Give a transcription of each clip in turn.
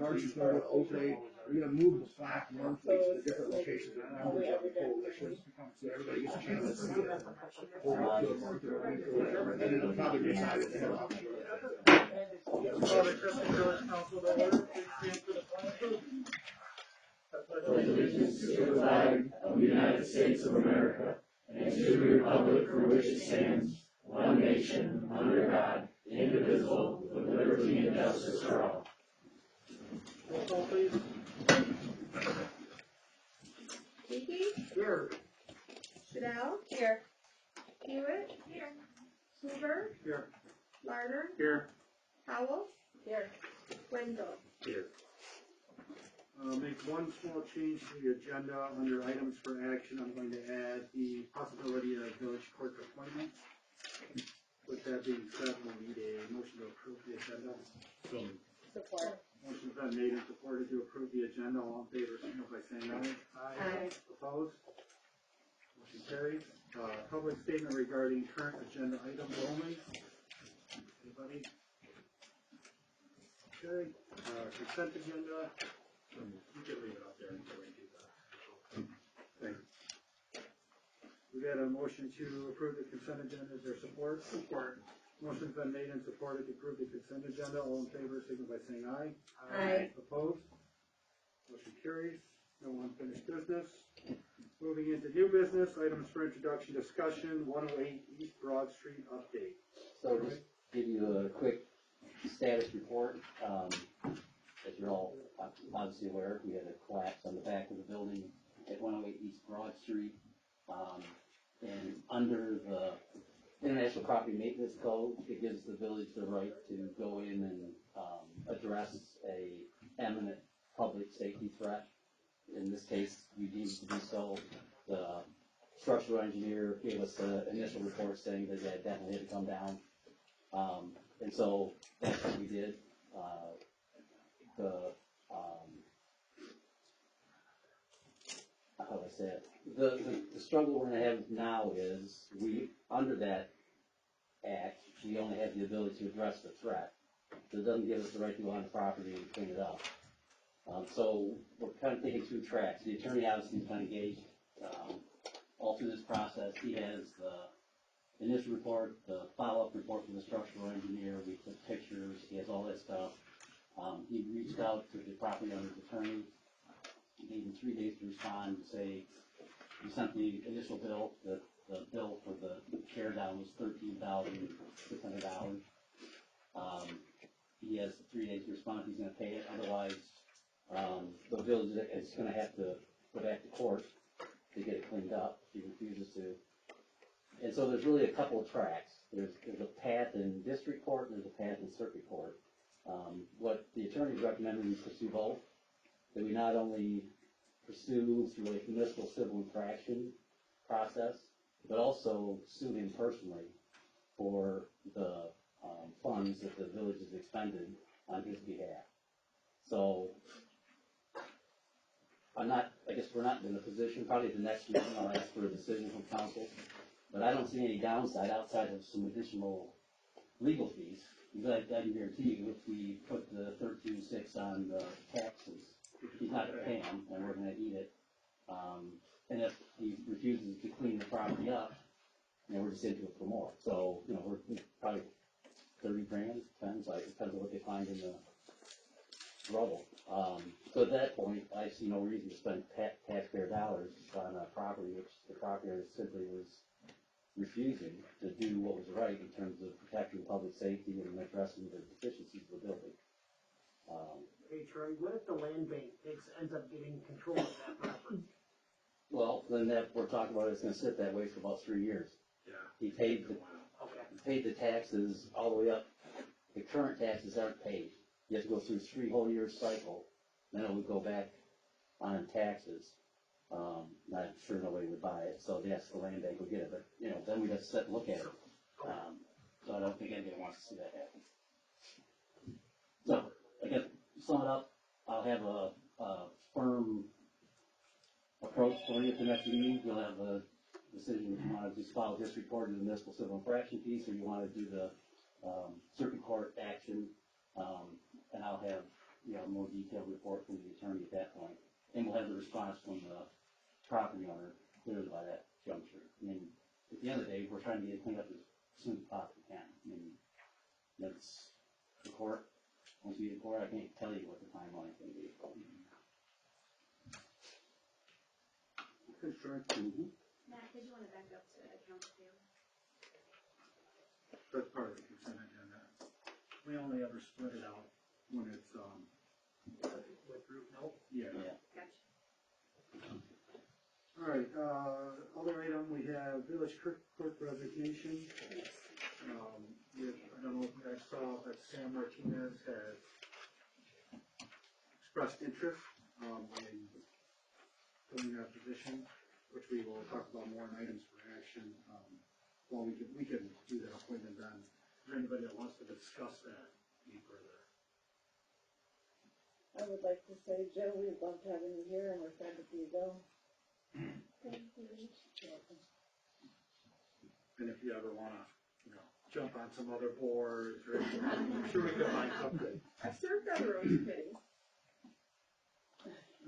March is going to open. We're going to move the plaque monthly to the different locations that members of the coalition, so everybody gets a chance to see it. Over up to a month or a week or whatever, and then it'll probably decide to head off. Father Christian Village Council to order. Please stand for the flag. Allegiance to the flag of the United States of America and to the republic for which it stands, one nation, under God, indivisible, with liberty and justice for all. Roll call, please. Leakey? Here. Chanel? Here. Hewitt? Here. Hoover? Here. Larder? Here. Howell? Here. Wendell? Here. Make one small change to the agenda under items for action. I'm going to add the possibility of village clerk appointment. With that being said, we'll need a motion to approve the agenda. Support. Motion's been made and supported to approve the agenda. All in favor, signal by saying aye. Aye. Opposed? Motion carries. Public statement regarding current agenda items only. Anybody? Okay. Consent agenda. You can leave it up there until we do that. Okay. We got a motion to approve the consent agenda. Is there support? Support. Motion's been made and supported to approve the consent agenda. All in favor, signal by saying aye. Aye. Opposed? Motion carries. No unfinished business. Moving into new business, items for introduction, discussion, 108 East Broad Street update. So just give you a quick status report. As you're all obviously aware, we had a collapse on the back of the building at 108 East Broad Street. And under the International Property Maintenance Code, it gives the village the right to go in and address a eminent public safety threat. In this case, we deemed to be so. The structural engineer gave us an initial report saying that it definitely had to come down. And so that's what we did. How do I say it? The struggle we're going to have now is under that act, we only have the ability to address the threat. So it doesn't give us the right to go on the property and clean it up. So we're kind of taking two tracks. The attorney obviously has been engaged all through this process. He has the initial report, the follow-up report from the structural engineer. We took pictures. He has all that stuff. He reached out to the property owner's attorney. He gave him 3 days to respond to say he sent the initial bill. The bill for the tear down was $13,600. He has 3 days to respond if he's going to pay it. Otherwise, the village is going to have to go back to court to get it cleaned up if he refuses to. And so there's really a couple of tracks. There's a path in district court and there's a path in circuit court. What the attorneys recommended we pursue both. That we not only pursue through a municipal civil infraction process, but also sue him personally for the funds that the village has expended on his behalf. So I guess we're not in a position, probably at the next meeting I'll ask for a decision from council, but I don't see any downside outside of some additional legal fees. Because I can guarantee you if we put the 13.6 on the taxes, he's not going to pay them, and we're going to eat it. And if he refuses to clean the property up, we're just into it for more. So, we're probably 30 grand, depends on what they find in the rubble. So at that point, I see no reason to spend taxpayer dollars on a property which the property owner simply was refusing to do what was right in terms of protecting public safety and addressing the deficiencies of the building. Hey Troy, what if the land bank ends up getting control of that property? Well, then that we're talking about it's going to sit that way for about 3 years. Yeah. He paid the taxes all the way up. The current taxes aren't paid. You have to go through 3 whole year cycle. Then it would go back on taxes. Not sure nobody would buy it, so yes, the land bank would get it, but then we'd have to sit and look at it. So I don't think anybody wants to see that happen. So again, to sum it up, I'll have a firm approach for you at the next meeting. You'll have a decision if you want to just file district court in the municipal civil infraction piece, or you want to do the circuit court action, and I'll have a more detailed report from the attorney at that point. And we'll have the response from the property owner clearly by that juncture. I mean, at the end of the day, we're trying to get it cleaned up as soon as possibly can. I mean, that's the court. Once we get to court, I can't tell you what the timeline is going to be. Okay, sure. Matt, did you wanna back up to account two? That's part of the consent agenda. We only ever split it out when it's, With group note. yeah. Yeah. Gotcha. All right, other item, we have village clerk resignation. I don't know if you guys saw, but Sam Martinez has expressed interest, in filling that position, which we will talk about more in items for action. Well, we can do that appointment then. Is there anybody that wants to discuss that any further? I would like to say, Joe, we loved having you here and we're sad to see you go. And if you ever wanna, jump on some other boards or anything, I'm sure we can find something. I served on the road committee.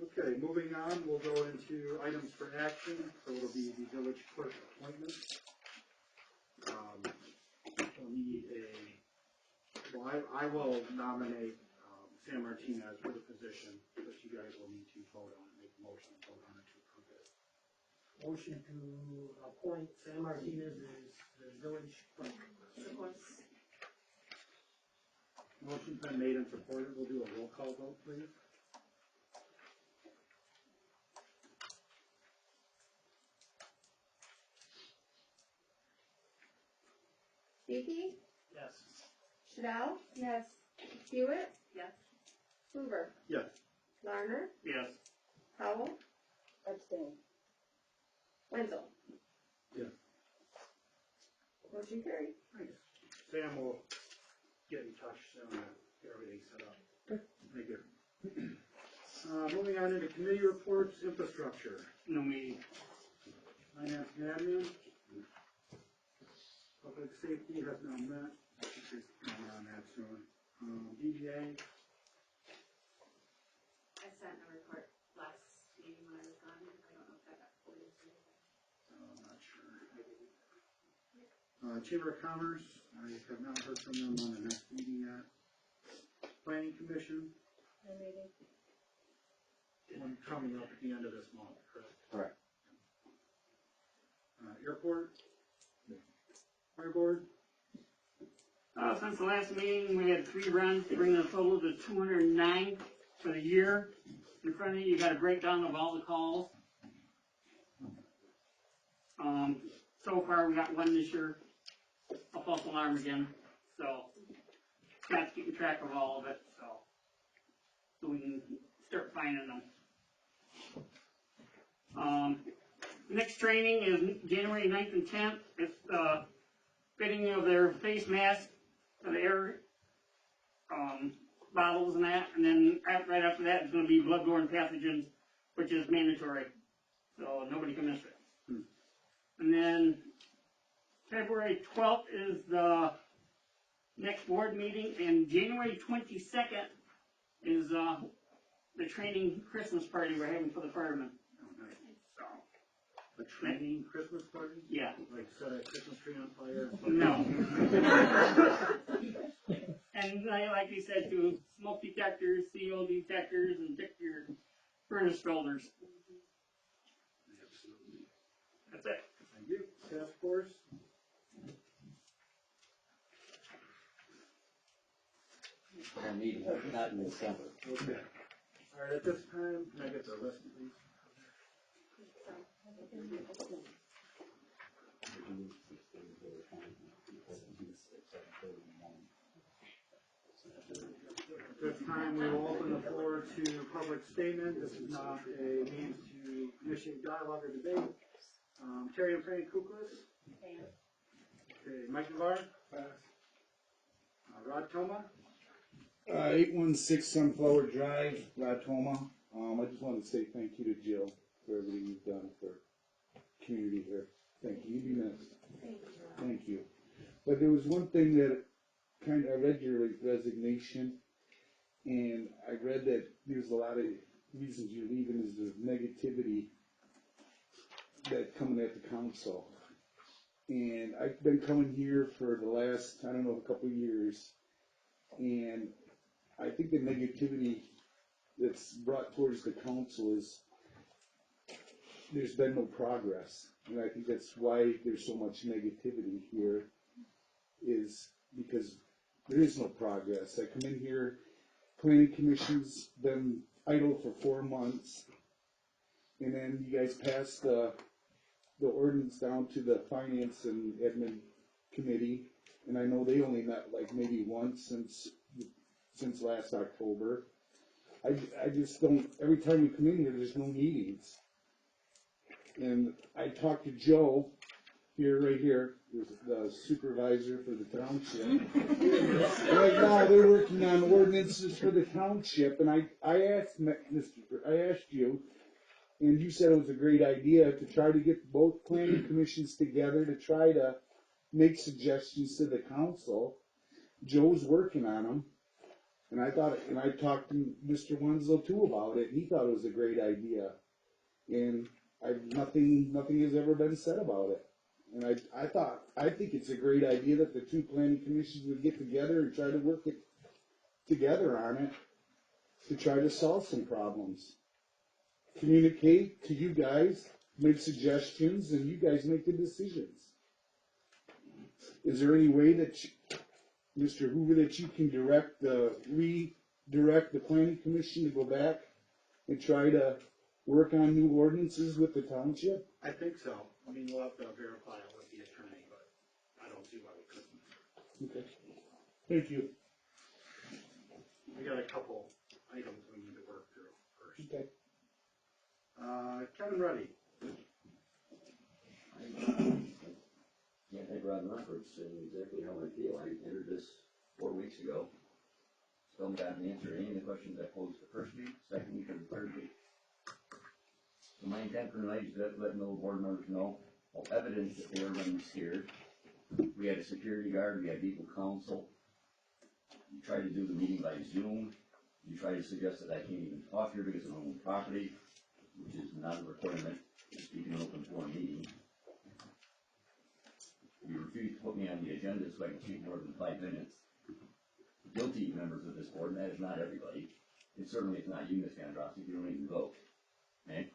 Okay, moving on, we'll go into items for action, so it'll be the village clerk appointment. We'll need I will nominate, Sam Martinez for the position, but you guys will need to vote on it, make a motion and vote on it to approve it. Motion to appoint Sam Martinez as the village clerk. Support. Motion's been made and supported, we'll do a roll call vote, please. Stuckey? Yes. Shadell? Yes. Hewitt? Yes. Hoover? Yes. Larner? Yes. Howell? Abstain. Wenzel? Yes. Motion carried. Thanks. Sam will get in touch soon and get everything set up. Thank you. Moving on into committee reports, infrastructure. No meeting. Finance and admin. Public safety has now met. I should be coming on that soon. DDA. I sent a report last meeting when I was gone. I don't know if that got forwarded to you. I'm not sure. Chamber of Commerce, I have not heard from them on the next meeting yet. Planning Commission, No meeting. one coming up at the end of this month, correct? Correct. Airport. Fire Board. Since the last meeting, we had 3 runs, bringing the total to 209 for the year. In front of you, you got a breakdown of all the calls. So far, we got 1 this year, a false alarm again, so Scott's keeping track of all of it, so we can start finding them. Next training is January 9th and 10th. It's the fitting of their face mask for the air bottles and that, and then right after that it's going to be bloodborne pathogens, which is mandatory, so nobody can miss it. And then February 12th is the next board meeting, and January 22nd is the training Christmas party we're having for the firemen. Oh, nice. So, A training Christmas party? yeah. Like set a Christmas tree on fire? No. And like he said, to smoke detectors, CO detectors, and check your furnace filters. Absolutely. That's it. Thank you. Task Force. Our meeting, not in December. Okay. All right, at this time, can I get the list, please? At this time, we will open the floor to public statement. This is not a means to initiate dialogue or debate. Terry and Frank Kuklis. Okay, Mike Navarre. Rod Toma. 816 Sunflower Drive, Rod Toma. I just wanted to say thank you to Jill for everything you've done for community here. Thank you. You be missed. Thank you. But there was one thing that I read your resignation, And I read that there's a lot of reasons you're leaving is the negativity that coming at the council. And I've been coming here for the last, I don't know, a couple of years. And I think the negativity that's brought towards the council is there's been no progress. And I think that's why there's so much negativity here, is because there is no progress. I come in here, planning commission's been idle for 4 months, and then you guys passed the ordinance down to the finance and admin committee, and I know they only met like maybe once since last October. I just don't, every time you come in here, there's no meetings. And I talked to Joe, right here, the supervisor for the township. Right now, they're working on ordinances for the township, and I asked you, and you said it was a great idea to try to get both planning commissions together to try to make suggestions to the council. Joe's working on them, and I talked to Mr. Wenzel too about it, and he thought it was a great idea. And nothing has ever been said about it. And I think it's a great idea that the two planning commissions would get together and try to work it together on it to try to solve some problems. Communicate to you guys, make suggestions, and you guys make the decisions. Is there any way that, Mr. Hoover, that you can redirect the planning commission to go back and try to work on new ordinances with the township? I think so. I mean, we'll have to verify it with the attorney, but I don't see why we couldn't. Okay. Thank you. We got a couple items we need to work through first. Okay. Kevin Ruddy. Can't take Rod Roberts saying exactly how I feel. I entered this 4 weeks ago. Still haven't answered any of the questions I posed the first week, second week, and third week. So my intent for tonight is to let the board members know of evidence that they are running scared. We had a security guard, we had legal counsel. You tried to do the meeting by Zoom. You tried to suggest that I can't even talk here because of my own property, which is not a requirement to speak in an open forum meeting. You refused to put me on the agenda so I can speak more than 5 minutes. Guilty members of this board, and that is not everybody. It certainly is not you, Ms. Androssi, you don't even vote. Okay?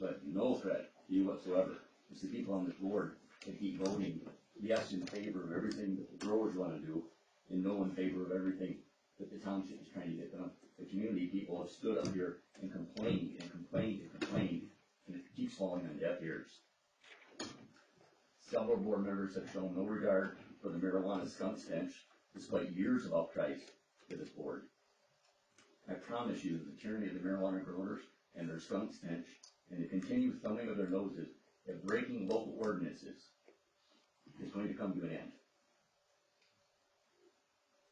But no threat to you whatsoever. It's the people on this board that keep voting yes in favor of everything that the growers want to do, and no in favor of everything that the township is trying to get done. The community people have stood up here and complained and complained and complained, and it keeps falling on deaf ears. Several board members have shown no regard for the marijuana skunk stench, despite years of outcries to this board. I promise you that the tyranny of the marijuana growers and their skunk stench and the continued thumbing of their noses at breaking local ordinances is going to come to an end.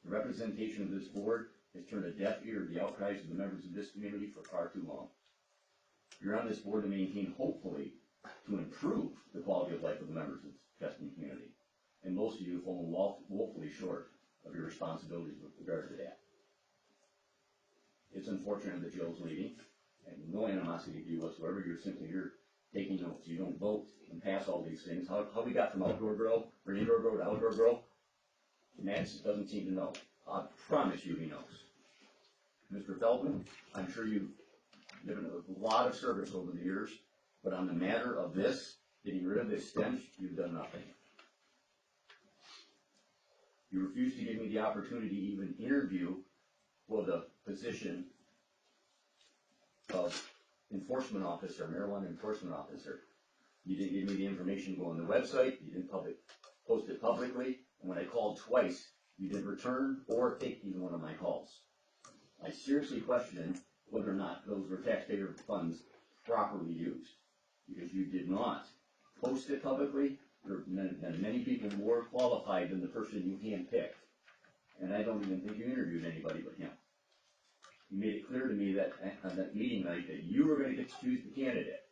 The representation of this board has turned a deaf ear to the outcries of the members of this community for far too long. You're on this board to maintain, hopefully, to improve the quality of life of the members of the Chesapeake community. And most of you have fallen woefully short of your responsibilities with regard to that. It's unfortunate that Joe's leaving, and no animosity to you whatsoever. You're simply here taking notes. You don't vote and pass all these things. How we got from outdoor grow, or indoor grow to outdoor grow, Matt doesn't seem to know. I promise you he knows. Mr. Feldman, I'm sure you've given a lot of service over the years, but on the matter of this, getting rid of this stench, you've done nothing. You refused to give me the opportunity to even interview for the position of enforcement officer, marijuana enforcement officer. You didn't give me the information to go on the website, you didn't post it publicly, and when I called twice, you didn't return or take even one of my calls. I seriously question whether or not those were taxpayer funds properly used, because you did not post it publicly. There are many people more qualified than the person you handpicked, and I don't even think you interviewed anybody but him. You made it clear to me that on that meeting night that you were going to choose the candidate,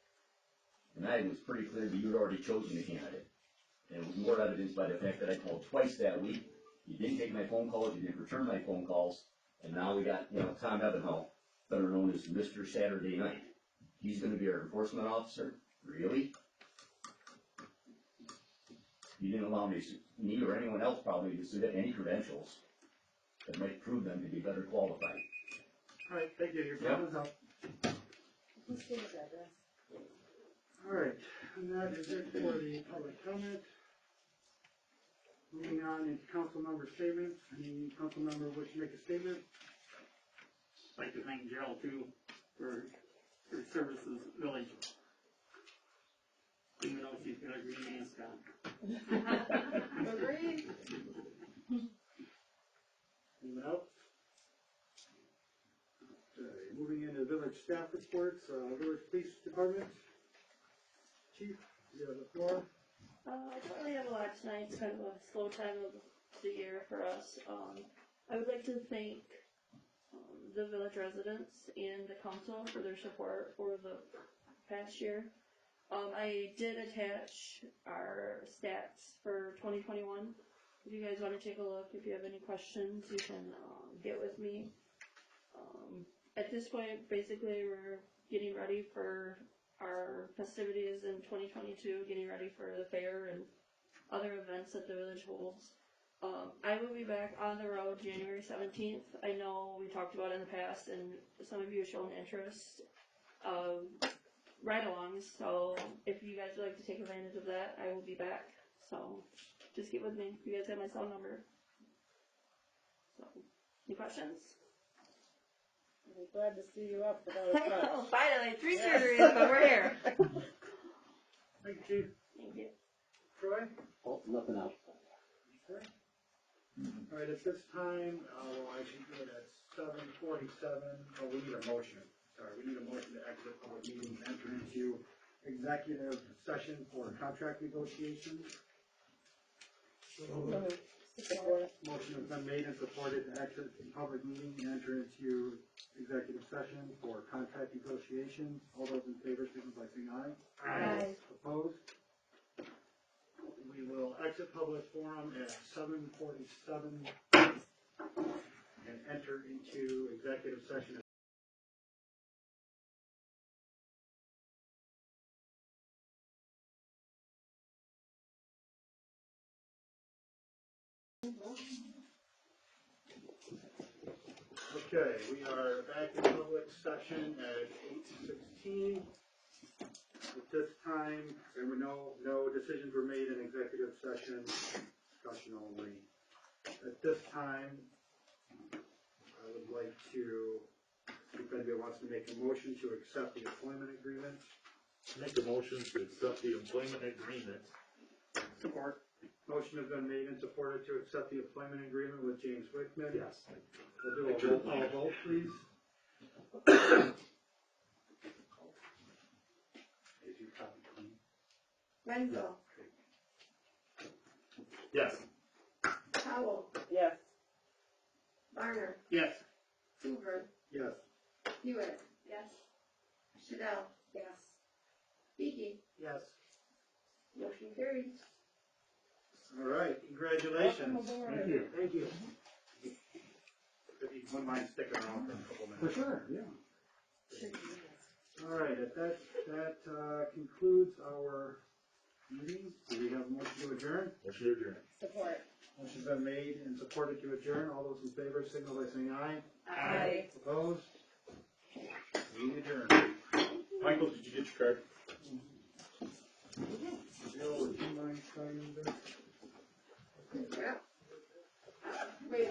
and I was pretty clear that you had already chosen the candidate. And it was more evidenced by the fact that I called twice that week. You didn't take my phone calls, you didn't return my phone calls, And now we got, Tom Ebenhall, better known as Mr. Saturday Night. He's gonna be our enforcement officer? Really? He didn't allow me or anyone else probably to submit any credentials that might prove them to be better qualified. All right, thank you, your Yep. time is up. Who's gonna address? All right, and that is it for the public comment. Moving on into council member statements. Any council member wish to make a statement? I'd like to thank Gerald too for her services, village. Even though she's got a green mask on. Agreed. Anyone else? Okay, moving into village staff reports, village police department. Chief, you have the floor. I don't really have a lot tonight. It's kind of a slow time of the year for us. I would like to thank the village residents and the council for their support for the past year. I did attach our stats for 2021. If you guys want to take a look, if you have any questions, you can get with me. At this point, basically, we're getting ready for our festivities in 2022, getting ready for the fair and other events that the village holds. I will be back on the road January 17th. I know we talked about it in the past, and some of you have shown interest of ride-alongs, so if you guys would like to take advantage of that, I will be back. So just get with me. You guys have my cell number. So, any questions? I'm glad to see you up without a crutch. Finally, 3 surgeries, but we're here. Thank you, Chief. Thank you. Troy? Oh, nothing else. Okay. All right, at this time, I should do it at 7:47. Oh, we need a motion. Sorry, we need a motion to exit public meeting and enter into executive session for contract negotiations. Support. Motion has been made and supported to exit public meeting and enter into executive session for contract negotiations. All those in favor, signify by saying aye. Aye. Opposed? We will exit public forum at 7:47 and enter into executive session at Okay, we are back in public session at 8:16. At this time, there were no decisions were made in executive session, discussion only. At this time, I would like to, if anybody wants to make a motion to accept the employment agreement. Make a motion to accept the employment agreement. Support. Motion has been made and supported to accept the employment agreement with James Wickman. Yes. We'll do a roll call vote, please. Renzo. Yes. Howell. Yes. Larner. Yes. Hoover. Yes. Hewitt. Yes. Shadell. Yes. Beaky. Yes. Motion carried. All right, congratulations. Welcome aboard. Thank you. Thank you. If you wouldn't mind sticking around for a couple minutes. For sure, yeah. All right, that concludes our meeting. Do we have a motion to adjourn? Motion to adjourn. Support. Motion's been made and supported to adjourn. All those in favor signal by saying aye. Aye. Opposed? Meeting adjourned. Michael, did you get your card? Bill, would you mind signing this? Yeah. Wait.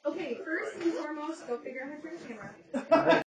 Okay, first and foremost, go figure out how to turn the camera.